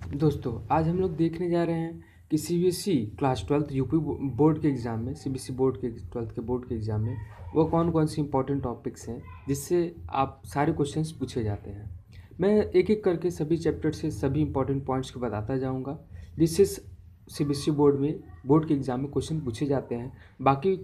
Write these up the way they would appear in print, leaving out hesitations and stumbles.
दोस्तों आज हम लोग देखने जा रहे हैं कि सीबीएसई क्लास 12 यूपी बोर्ड के एग्ज़ाम में सीबीएसई बोर्ड के 12th के बोर्ड के एग्ज़ाम में वो कौन कौन सी इंपॉर्टेंट टॉपिक्स हैं जिससे आप सारे क्वेश्चंस पूछे जाते हैं। मैं एक एक करके सभी चैप्टर से सभी इंपॉर्टेंट पॉइंट्स को बताता जाऊंगा जिससे सीबीएसई बोर्ड के एग्ज़ाम में क्वेश्चन पूछे जाते हैं। बाकी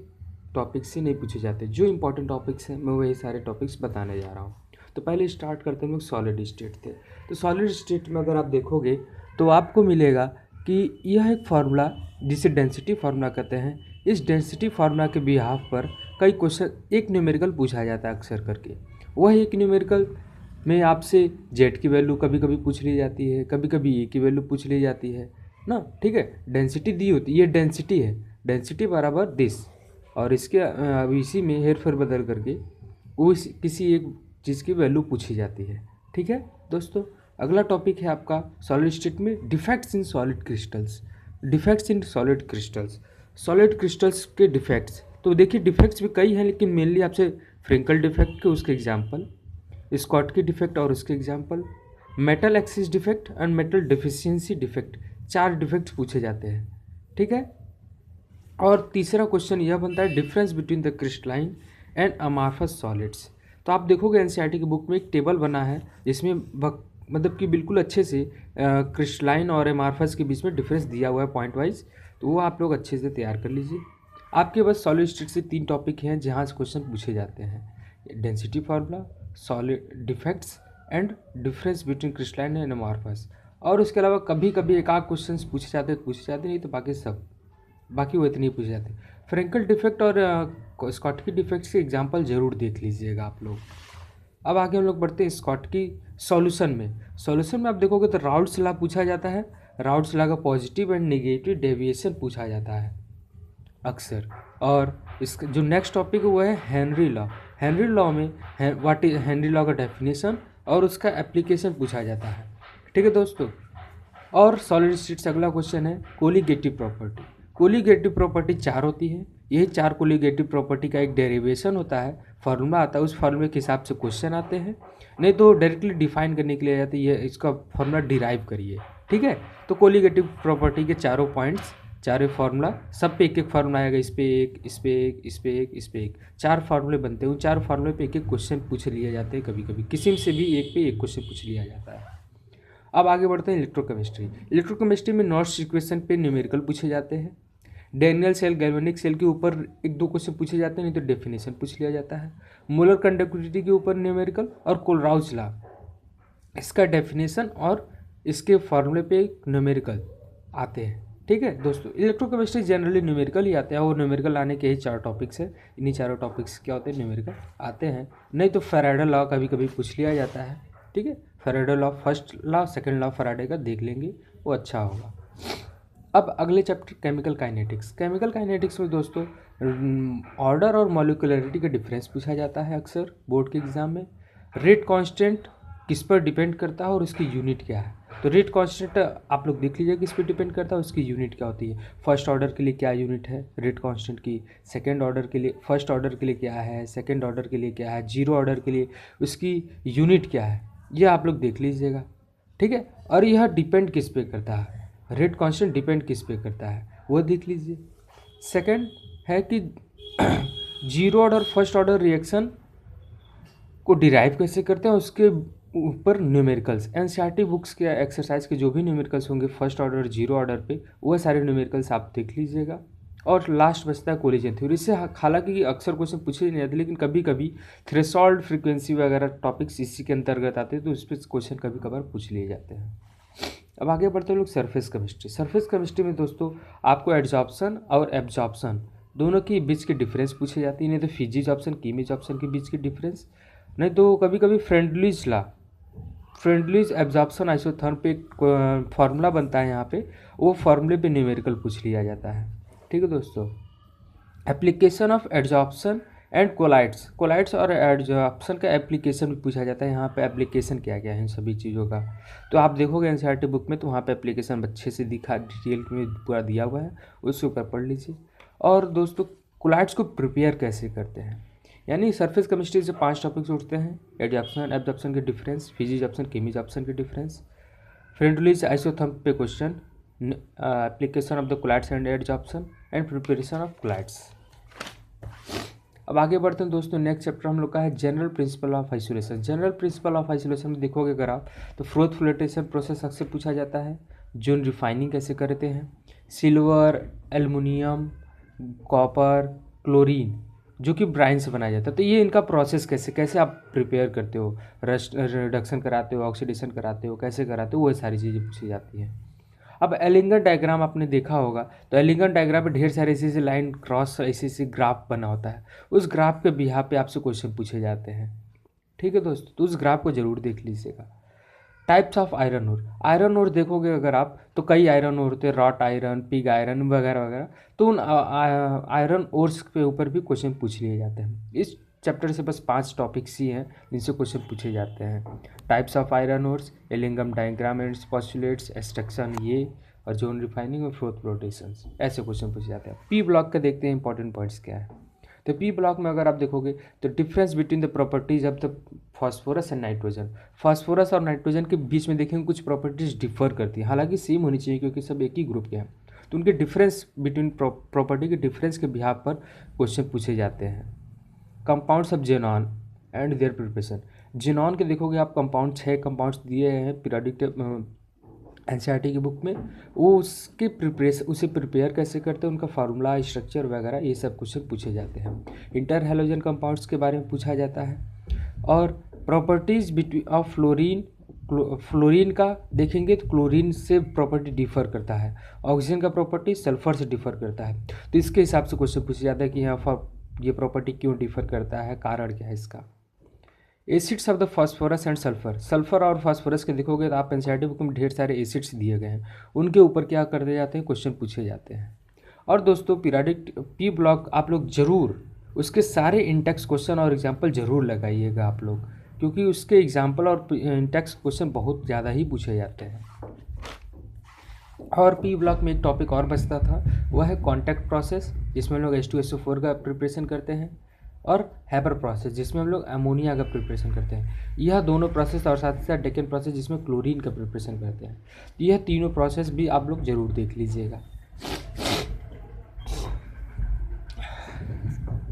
टॉपिक्स से नहीं पूछे जाते। जो इंपॉर्टेंट टॉपिक्स हैं मैं वही सारे टॉपिक्स बताने जा रहा हूँ। तो पहले स्टार्ट करते हैं लोग सॉलिड स्टेट थे। तो सॉलिड स्टेट में अगर आप देखोगे तो आपको मिलेगा कि यह एक फार्मूला जिसे डेंसिटी फार्मूला कहते हैं। इस डेंसिटी फार्मूला के बिहाफ पर कई क्वेश्चन एक न्यूमेरिकल पूछा जाता है अक्सर करके। वह एक न्यूमेरिकल में आपसे जेड की वैल्यू कभी कभी पूछ ली जाती है, कभी कभी ए की वैल्यू पूछ ली जाती है ना। ठीक है, डेंसिटी दी होती है, ये डेंसिटी है, डेंसिटी बराबर दिस, और इसके अब इसी में हेर फेर बदल करके वो किसी एक चीज़ की वैल्यू पूछी जाती है। ठीक है दोस्तों, अगला टॉपिक है आपका सॉलिड स्टेट में defects in solid crystals. Defects in solid crystals, solid crystals के डिफेक्ट्स। तो देखिए डिफेक्ट्स भी कई हैं, लेकिन मेनली आपसे फ्रिंकल डिफेक्ट के उसके एग्जाम्पल, स्कॉटकी डिफेक्ट और उसके example, metal axis defect and metal deficiency defect, 4 defects पूछे जाते हैं। ठीक है, और तीसरा क्वेश्चन यह बनता है difference between the crystalline and amorphous solids. तो आप देखोगे एनसीईआरटी की बुक में एक टेबल बना है जिसमें मतलब कि बिल्कुल अच्छे से क्रिस्टलाइन और एमार्फस के बीच में डिफरेंस दिया हुआ है पॉइंट वाइज। तो वो आप लोग अच्छे से तैयार कर लीजिए। आपके पास सॉलिड स्टेट से 3 टॉपिक हैं जहाँ से क्वेश्चन पूछे जाते हैं, density formula, solid defects and difference between crystalline and amorphous. और उसके अलावा कभी कभी एक आध क्वेश्चन पूछे जाते नहीं तो बाकी वो इतने ही पूछे जाते। फ्रेंकल डिफेक्ट और स्कॉटकी डिफेक्ट्स के एग्जाम्पल जरूर देख लीजिएगा आप लोग। अब आगे हम लोग बढ़ते हैं स्कॉटकी सॉल्यूशन में। सॉल्यूशन में आप देखोगे तो राउल्ट्स लॉ पूछा जाता है। राउल्ट्स लॉ का पॉजिटिव एंड नेगेटिव डेविएशन पूछा जाता है अक्सर। और इसका जो नेक्स्ट टॉपिक है वो है हेनरी लॉ। हेनरी लॉ में व्हाट इज हेनरी लॉ का डेफिनेशन और उसका एप्लीकेशन पूछा जाता है। ठीक है दोस्तों, और सॉलिड स्टेट से अगला क्वेश्चन है कोलिगेटिव प्रॉपर्टी। कोलिगेटिव प्रॉपर्टी 4 होती है। यही 4 कोलिगेटिव प्रॉपर्टी का एक डेरिवेशन होता है, फार्मूला आता है, उस फार्मूले के हिसाब से क्वेश्चन आते हैं। नहीं तो डायरेक्टली डिफाइन करने के लिए जाते हैं, ये इसका फार्मूला डिराइव करिए। ठीक है, तो कोलिगेटिव प्रॉपर्टी के चारों पॉइंट्स, चारों फार्मूला, सब पे एक एक फार्मूला आएगा, इस पे एक, इस पे एक, इस पे एक, इस पे एक, 4 फार्मूले बनते हैं। उन 4 फार्मूले पे एक एक क्वेश्चन पूछ लिए जाते हैं। कभी कभी किसी से भी एक पे एक क्वेश्चन पूछ लिया जाता है। अब आगे बढ़ते हैं इलेक्ट्रोकेमिस्ट्री। इलेक्ट्रोकेमिस्ट्री में नॉर्स इक्वेशन पे न्यूमेरिकल पूछे जाते हैं। डैनियल सेल, गैल्वेनिक सेल के ऊपर 1-2 क्वेश्चन पूछे जाते हैं, नहीं तो डेफिनेशन पूछ लिया जाता है। मोलर कंडक्टिविटी के ऊपर न्यूमेरिकल और कोलराउज लॉ, इसका डेफिनेशन और इसके फॉर्मूले पे न्यूमेरिकल आते हैं। ठीक है दोस्तों, इलेक्ट्रोकेमिस्ट्री जनरली न्यूमेरिकल ही आते हैं और न्यूमेरिकल आने के ही 4 टॉपिक्स है। इन्हीं चारों टॉपिक्स क्या होते हैं, न्यूमेरिकल आते हैं। नहीं तो फैराडे लॉ कभी कभी पूछ लिया जाता है। ठीक है, Faraday law, first law, second law Faraday का देख लेंगे, वो अच्छा होगा। अब अगले chapter chemical kinetics. Chemical kinetics में दोस्तों ऑर्डर और मॉलिक्यूलरिटी का डिफरेंस पूछा जाता है अक्सर बोर्ड के एग्जाम में। रेट कांस्टेंट किस पर डिपेंड करता है और उसकी यूनिट क्या है। तो रेट कांस्टेंट आप लोग देख लीजिए किस पर डिपेंड करता है, उसकी यूनिट क्या होती है। फर्स्ट ऑर्डर के लिए क्या यूनिट है रेट कांस्टेंट की, सेकंड ऑर्डर के लिए, फर्स्ट ऑर्डर के लिए क्या है, सेकंड ऑर्डर के लिए क्या है, जीरो ऑर्डर के लिए उसकी यूनिट क्या है, यह आप लोग देख लीजिएगा। ठीक है, और यह डिपेंड किस पे करता है, रेट कांस्टेंट डिपेंड किस पे करता है वो देख लीजिए। सेकंड है कि zero order first order reaction को डिराइव कैसे करते हैं, उसके ऊपर न्यूमेरिकल्स, एनसीईआरटी बुक्स के एक्सरसाइज के जो भी न्यूमेरिकल्स होंगे फर्स्ट ऑर्डर जीरो ऑर्डर पे, वह सारे न्यूमेरिकल्स आप देख लीजिएगा। और लास्ट बचता है कोलिजन थ्योरी। इससे हालांकि अक्सर क्वेश्चन पूछे नहीं जाते, लेकिन कभी कभी थ्रेशोल्ड फ्रीक्वेंसी वगैरह टॉपिक्स इसी के अंतर्गत आते हैं, तो उस पर क्वेश्चन कभी कभार पूछ लिए जाते हैं। अब आगे बढ़ते हैं लोग सरफेस केमिस्ट्री। सरफेस केमिस्ट्री में दोस्तों आपको एड्जॉर्प्शन और एब्जॉर्प्शन दोनों के बीच के डिफरेंस पूछे जाती है। नहीं तो फिजिजॉर्प्शन कीमिजॉर्प्शन के बीच के डिफरेंस, नहीं तो कभी कभी friendlies law, friendlies absorption isotherm पे एक फार्मूला बनता है यहाँ पे, वो फार्मूले पे न्यूमेरिकल पूछ लिया जाता है। ठीक है दोस्तों, application of adsorption and colloids, colloids और एड्जॉर्प्शन का एप्लीकेशन भी पूछा जाता है। यहाँ पे एप्लीकेशन क्या क्या है इन सभी चीज़ों का, तो आप देखोगे एनसीईआरटी बुक में, तो वहाँ पे एप्लीकेशन अच्छे से दिखा, डिटेल में पूरा दिया हुआ है, उसके ऊपर पढ़ लीजिए। और दोस्तों कोलाइड्स को प्रिपेयर कैसे करते हैं, यानी सरफेस केमिस्ट्री से 5 टॉपिक्स उठते हैं, एडजॉर्प्शन, एब्जॉर्प्शन के डिफरेंस, फिजिजॉर्प्शन, कीमिजॉर्प्शन के डिफरेंस, फ्रेंडलीज आइसोथर्म पे question, application of the colloids and adsorption and preparation of colloids. अब आगे बढ़ते हैं दोस्तों, नेक्स्ट चैप्टर हम लोग का है general principle of isolation. General principle of isolation में देखोगे अगर आप तो फ्रोथ फ्लोटेशन प्रोसेस अक्सर पूछा जाता है, जोन रिफाइनिंग कैसे करते हैं, सिल्वर, एल्युमिनियम, कॉपर, क्लोरीन जो कि ब्राइन से बनाया जाता है, तो ये इनका प्रोसेस कैसे आप प्रिपेयर करते हो, रस्ट रिडक्शन कराते हो, ऑक्सीडेशन कराते हो, कैसे कराते हो, वो सारी चीज़ें पूछी जाती हैं। अब एलिंगर डायग्राम आपने देखा होगा, तो एलिंगर डायग्राम पे ढेर सारे ऐसे लाइन क्रॉस ऐसे ग्राफ बना होता है, उस ग्राफ के बिहाफ पे आपसे क्वेश्चन पूछे जाते हैं। ठीक है दोस्तों, तो उस ग्राफ को जरूर देख लीजिएगा। Types of iron ore, iron ore देखोगे अगर आप तो कई आयरन ओर होते हैं, रॉट आयरन, पिग आयरन वगैरह वगैरह, तो उन आयरन ओर्स के ऊपर भी क्वेश्चन पूछ लिए जाते हैं। इस चैप्टर से बस 5 टॉपिक्स ही हैं जिनसे क्वेश्चन पूछे जाते हैं। Types of iron ores, Ellingham diagram and postulates, extraction ये, और जोन रिफाइनिंग और फ्रोथ फ्लोटेशंस, ऐसे क्वेश्चन पूछे जाते हैं। पी ब्लॉक का देखते हैं इंपॉर्टेंट पॉइंट्स क्या है। तो पी ब्लॉक में अगर आप देखोगे तो difference between the properties of the phosphorus and nitrogen, phosphorus और नाइट्रोजन के बीच में देखेंगे कुछ प्रॉपर्टीज डिफर करती हैं, हालांकि सेम होनी चाहिए क्योंकि सब एक ही ग्रुप के हैं, तो उनके डिफरेंस बिटवीन प्रॉपर्टी के डिफरेंस के बिहाफ पर क्वेश्चन पूछे जाते हैं। Compounds of xenon and there preparation, xenon के देखोगे आप कंपाउंड 6 कंपाउंड्स दिए हैं पीरियोडिक एनसीईआरटी की बुक में, वो उसके उसे प्रिपेयर कैसे करते हैं, उनका फार्मूला, स्ट्रक्चर वगैरह, ये सब क्वेश्चन पूछे जाते हैं। इंटर हैलोजन कंपाउंड्स के बारे में पूछा जाता है। और प्रॉपर्टीज बिटवीन ऑफ फ्लोरीन का देखेंगे तो क्लोरीन से प्रॉपर्टी डिफर करता है, ऑक्सीजन का प्रॉपर्टी सल्फर से डिफर करता है, तो इसके हिसाब से क्वेश्चन पूछा जाता है कि यहाँ ये प्रॉपर्टी क्यों डिफर करता है, कारण क्या है इसका। Acids of the phosphorus and sulphur, sulphur और फास्फोरस के देखोगे तो आप एनसीईआरटी बुक में ढेर सारे एसिड्स दिए गए हैं, उनके ऊपर क्या कर दिए जाते हैं, क्वेश्चन पूछे जाते हैं। और दोस्तों पीरियोडिक पी ब्लॉक आप लोग जरूर उसके सारे इंटेक्स क्वेश्चन और एग्जाम्पल जरूर लगाइएगा आप लोग, क्योंकि उसके एग्जाम्पल और इंटेक्स क्वेश्चन बहुत ज़्यादा ही पूछे जाते हैं। और पी ब्लॉक में एक टॉपिक और बचता था, वह है कॉन्टैक्ट प्रोसेस, जिसमें हम लोग H2SO4 का प्रिपरेशन करते हैं, और हैबर प्रोसेस जिसमें हम लोग अमोनिया का प्रिपरेशन करते हैं। यह दोनों प्रोसेस और साथ ही साथ डेकन प्रोसेस जिसमें क्लोरीन का प्रिपरेशन करते हैं, यह तीनों प्रोसेस भी आप लोग जरूर देख लीजिएगा।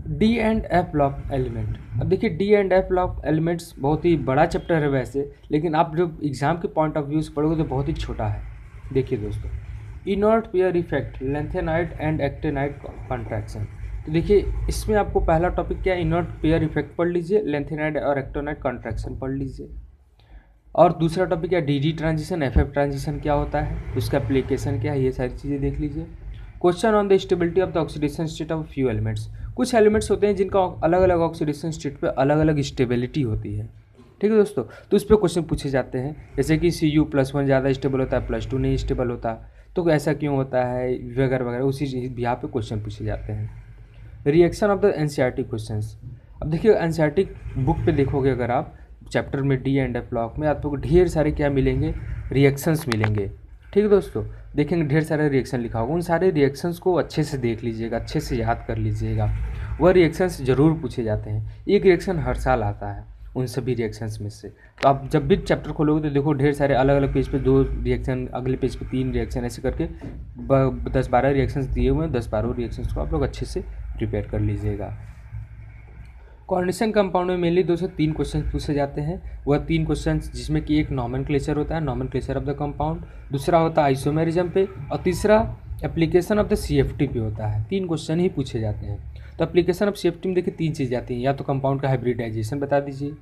D and F block element, अब देखिए D and F block elements बहुत ही बड़ा चैप्टर है वैसे, लेकिन आप जब एग्जाम के पॉइंट ऑफ व्यू से पढ़ोगे तो बहुत ही छोटा है। देखिए दोस्तों, inert pair effect, lanthanide and actinide contraction, तो देखिए इसमें आपको पहला टॉपिक क्या है, इनर्ट पेयर इफेक्ट पढ़ लीजिए, लेंथेनाइट और एक्टेनाइट कॉन्ट्रैक्शन पढ़ लीजिए। और दूसरा टॉपिक है डीडी ट्रांजिशन, एफएफ ट्रांजिशन क्या होता है, उसका एप्लीकेशन क्या है, ये सारी चीज़ें देख लीजिए। Question on the stability of the oxidation state of few elements, कुछ एलिमेंट्स होते हैं जिनका अलग अलग ऑक्सीडेशन स्टेट पे अलग अलग स्टेबिलिटी होती है। ठीक है दोस्तों, तो उस पर क्वेश्चन पूछे जाते हैं, जैसे कि Cu+1 ज़्यादा स्टेबल होता है, +2 नहीं स्टेबल होता, तो ऐसा क्यों होता है वगैरह वगैरह, उसी यहाँ पे क्वेश्चन पूछे जाते हैं। Reaction of the NCERT questions, अब देखिए एनसीईआरटी बुक पे देखोगे अगर आप चैप्टर में डी एंड एफ ब्लॉक में आपको ढेर सारे क्या मिलेंगे, रिएक्शंस मिलेंगे। ठीक है दोस्तों, देखेंगे ढेर सारे रिएक्शन लिखा होगा, उन सारे रिएक्शंस को अच्छे से देख लीजिएगा, अच्छे से याद कर लीजिएगा, वह रिएक्शंस ज़रूर पूछे जाते हैं। एक रिएक्शन हर साल आता है उन सभी रिएक्शंस में से, तो आप जब भी चैप्टर खोलोगे तो देखो ढेर सारे अलग अलग पेज पे 2 रिएक्शन, अगले पेज पे 3 रिएक्शन, ऐसे करके 10-12 रिएक्शंस दिए हुए हैं, 10-12 रिएक्शंस को आप लोग अच्छे से प्रिपेयर कर लीजिएगा। कोऑर्डिनेशन कंपाउंड में मेनली 2 से 3 क्वेश्चन पूछे जाते हैं, वह 3 क्वेश्चन जिसमें कि एक नॉमेनक्लेचर होता है, नॉमेनक्लेचर ऑफ द कंपाउंड, दूसरा होता है आइसोमेरिज्म पे, और तीसरा एप्लीकेशन ऑफ द CFT पे होता है। 3 क्वेश्चन ही पूछे जाते हैं। तो एप्लीकेशन ऑफ CFT में देखिए 3 चीज़ आती हैं, या तो कंपाउंड का हाइब्रिडाइजेशन बता दीजिए,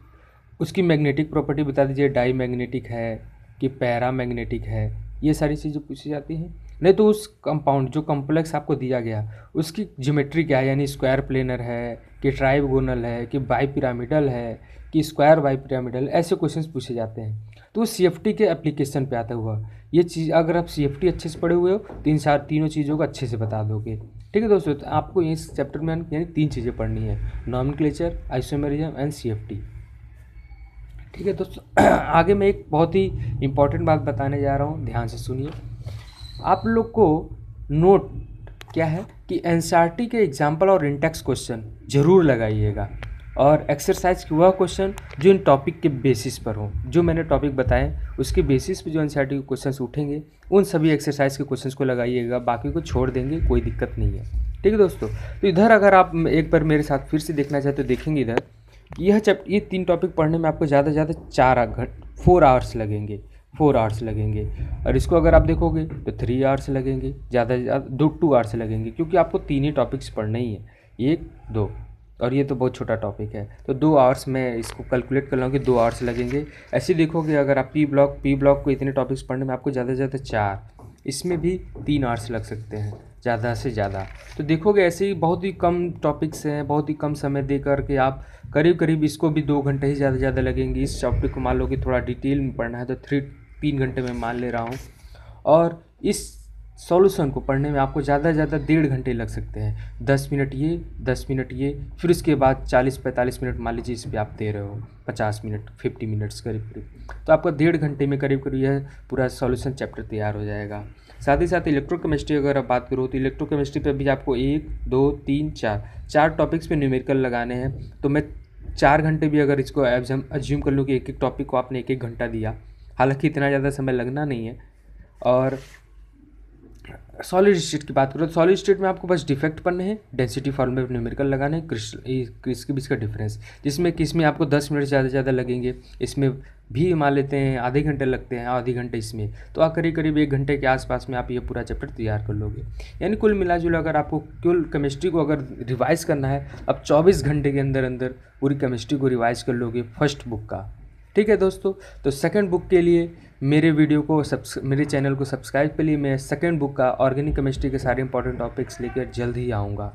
उसकी मैग्नेटिक प्रॉपर्टी बता दीजिए, डाई मैग्नेटिक है कि पैरा मैग्नेटिक है, ये सारी चीज़ें पूछी जाती हैं। नहीं तो उस कंपाउंड जो कॉम्प्लेक्स आपको दिया गया उसकी ज्योमेट्री क्या है, यानी स्क्वायर प्लेनर है कि ट्राइगोनल है कि बाई पिरामिडल है कि स्क्वायर बाई पिरामिडल, ऐसे क्वेश्चंस पूछे जाते हैं। तो CFT के एप्लीकेशन पे आता हुआ ये चीज़, अगर आप CFT अच्छे से पढ़े हुए हो तीनों चीज़ों को अच्छे से बता दोगे। ठीक है दोस्तों, तो आपको इस चैप्टर में यानी 3 चीज़ें पढ़नी है, नॉमेनक्लेचर, आइसोमेरिज्म एंड CFT। ठीक है दोस्तों, आगे मैं एक बहुत ही इंपॉर्टेंट बात बताने जा रहा हूँ, ध्यान से सुनिए। आप लोग को नोट क्या है कि एनसीईआरटी के एग्जाम्पल और इंटेक्स क्वेश्चन जरूर लगाइएगा। और एक्सरसाइज की वह क्वेश्चन जो इन टॉपिक के बेसिस पर हो, जो मैंने टॉपिक बताए उसके बेसिस पे जो एनसीईआरटी के क्वेश्चंस उठेंगे उन सभी एक्सरसाइज के क्वेश्चंस को लगाइएगा, बाकी को छोड़ देंगे, कोई दिक्कत नहीं है। ठीक है दोस्तों, तो इधर अगर आप एक बार मेरे साथ फिर से देखना चाहते तो देखेंगे इधर ये 3 टॉपिक पढ़ने में आपको ज़्यादा से ज़्यादा 4 आवर्स लगेंगे, 4 आवर्स लगेंगे। और इसको अगर आप देखोगे तो 3 आवर्स लगेंगे, ज़्यादा से ज़्यादा 2 आवर्स लगेंगे, क्योंकि आपको 3 ही टॉपिक्स पढ़ने ही है, 1 2, और ये तो बहुत छोटा टॉपिक है, तो 2 आवर्स में इसको कैलकुलेट कर लूँ कि 2 आवर्स लगेंगे। ऐसे देखोगे अगर आप पी ब्लॉक को इतने टॉपिक्स पढ़ने में आपको ज़्यादा से ज़्यादा 4, इसमें भी 3 आवर्स लग सकते हैं ज़्यादा से ज़्यादा। तो देखोगे ऐसे ही बहुत ही कम टॉपिक्स हैं, बहुत ही कम समय दे करके आप करीब इसको भी 2 घंटे ही ज़्यादा से ज़्यादा लगेंगे। इस टॉपिक को मान लो कि थोड़ा डिटेल में पढ़ना है तो 3 घंटे में मान ले रहा हूँ, और इस सॉल्यूशन को पढ़ने में आपको ज़्यादा से ज़्यादा 1.5 घंटे लग सकते हैं। 10 मिनट ये, 10 मिनट ये, फिर उसके बाद 40-45 मिनट मान लीजिए इस पर आप दे रहे हो, 50 मिनट 50 मिनट्स करीब, तो आपका 1.5 घंटे में करीब यह पूरा सॉल्यूशन चैप्टर तैयार हो जाएगा। साथ ही साथ इलेक्ट्रोकेमिस्ट्री अगर आप बात करो तो इलेक्ट्रोकेमिस्ट्री पे भी आपको 1 2 3 4 टॉपिक्स पे न्यूमेरिकल लगाने हैं। तो मैं 4 घंटे भी अगर इसको अज्यूम कर लूँ कि एक टॉपिक को आपने 1 घंटा दिया, हालांकि इतना ज़्यादा समय लगना नहीं है। और सॉलिड स्टेट की बात करो तो सॉलिड स्टेट में आपको बस डिफेक्ट पढ़ने हैं, डेंसिटी फॉर्मूला में न्यूमेरिकल लगाने हैं, इसके बीच का डिफरेंस, जिसमें किसमें आपको 10 मिनट ज़्यादा से ज़्यादा लगेंगे, इसमें भी मान लेते हैं आधे घंटे लगते हैं, आधे घंटे इसमें, तो आप करीब 1 घंटे के आसपास में आप ये पूरा चैप्टर तैयार कर लोगे। यानी कुल मिला जुला अगर आपको कुल केमिस्ट्री को अगर रिवाइज़ करना है, अब 24 घंटे के अंदर पूरी केमिस्ट्री को रिवाइज़ कर लोगे फर्स्ट बुक का। ठीक है दोस्तों, तो सेकंड बुक के लिए मेरे चैनल को सब्सक्राइब के लिए मैं सेकंड बुक का ऑर्गेनिक केमिस्ट्री के सारे इंपॉर्टेंट टॉपिक्स लेकर जल्द ही आऊँगा।